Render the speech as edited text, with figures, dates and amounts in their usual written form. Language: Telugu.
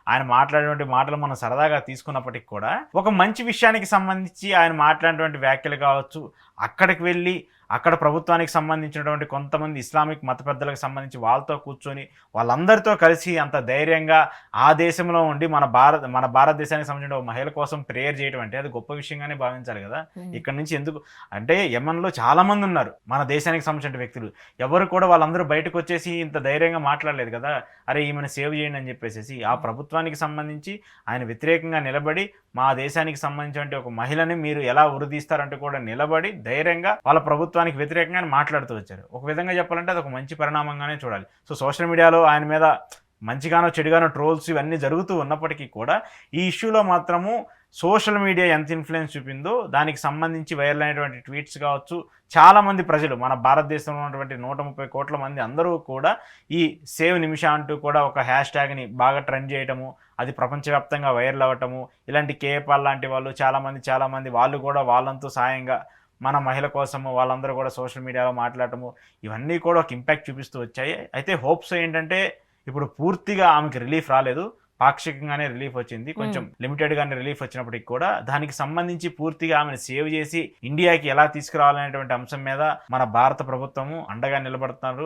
ఆయన మాట్లాడేటువంటి మాటలు మనం సరదాగా తీసుకున్నప్పటికి కూడా ఒక మంచి విషయానికి సంబంధించి ఆయన మాట్లాడినటువంటి వ్యాఖ్యలు కావచ్చు, అక్కడికి వెళ్ళి అక్కడ ప్రభుత్వానికి సంబంధించినటువంటి కొంతమంది ఇస్లామిక్ మత పెద్దలకు సంబంధించి వాళ్ళతో కూర్చొని వాళ్ళందరితో కలిసి అంత ధైర్యంగా ఆ దేశంలో ఉండి మన భారతదేశానికి సంబంధించిన ఒక మహిళ కోసం ప్రేయర్ చేయడం అంటే అది గొప్ప విషయంగానే భావించాలి కదా. ఇక్కడ నుంచి ఎందుకు అంటే యెమెన్లో చాలా మంది ఉన్నారు మన దేశానికి సంబంధించిన వ్యక్తులు, ఎవరు కూడా వాళ్ళందరూ బయటకు వచ్చేసి ఇంత ధైర్యంగా మాట్లాడలేదు కదా. అరే ఈమెను సేవ్ చేయండి అని చెప్పేసి ఆ ప్రభుత్వానికి సంబంధించి ఆయన వ్యతిరేకంగా నిలబడి మా దేశానికి సంబంధించిన ఒక మహిళని మీరు ఎలా ఉరిదీస్తారంటూ కూడా నిలబడి ధైర్యంగా వాళ్ళ ప్రభుత్వానికి వ్యతిరేకంగా మాట్లాడుతూ వచ్చారు. ఒక విధంగా చెప్పాలంటే అది ఒక మంచి పరిణామంగానే చూడాలి. సో సోషల్ మీడియాలో ఆయన మీద మంచిగానో చెడుగానో ట్రోల్స్ ఇవన్నీ జరుగుతూ ఉన్నప్పటికీ కూడా ఈ ఇష్యూలో మాత్రము సోషల్ మీడియా ఎంత ఇన్ఫ్లుయెన్స్ చూపిందో దానికి సంబంధించి వైరల్ అయినటువంటి ట్వీట్స్ కావచ్చు, చాలామంది ప్రజలు మన భారతదేశంలో ఉన్నటువంటి 130 కోట్ల మంది అందరూ కూడా ఈ సేవ్ నిమిష అంటూ కూడా ఒక హ్యాష్ ట్యాగ్ని బాగా ట్రెండ్ చేయటము, అది ప్రపంచవ్యాప్తంగా వైరల్ అవ్వటము, ఇలాంటి కేపాల్ లాంటి వాళ్ళు చాలామంది వాళ్ళు కూడా వాళ్ళంతూ సాయంగా మన మహిళ కోసము వాళ్ళందరూ కూడా సోషల్ మీడియాలో మాట్లాడటము, ఇవన్నీ కూడా ఒక ఇంపాక్ట్ చూపిస్తూ వచ్చాయి. అయితే హోప్స్ ఏంటంటే ఇప్పుడు పూర్తిగా ఆమెకి రిలీఫ్ రాలేదు, పాక్షికంగానే రిలీఫ్ వచ్చింది, కొంచెం లిమిటెడ్గానే రిలీఫ్ వచ్చినప్పటికి కూడా దానికి సంబంధించి పూర్తిగా ఆమెను సేవ్ చేసి ఇండియాకి ఎలా తీసుకురావాలనేటువంటి అంశం మీద మన భారత ప్రభుత్వము అండగా నిలబడుతున్నారు.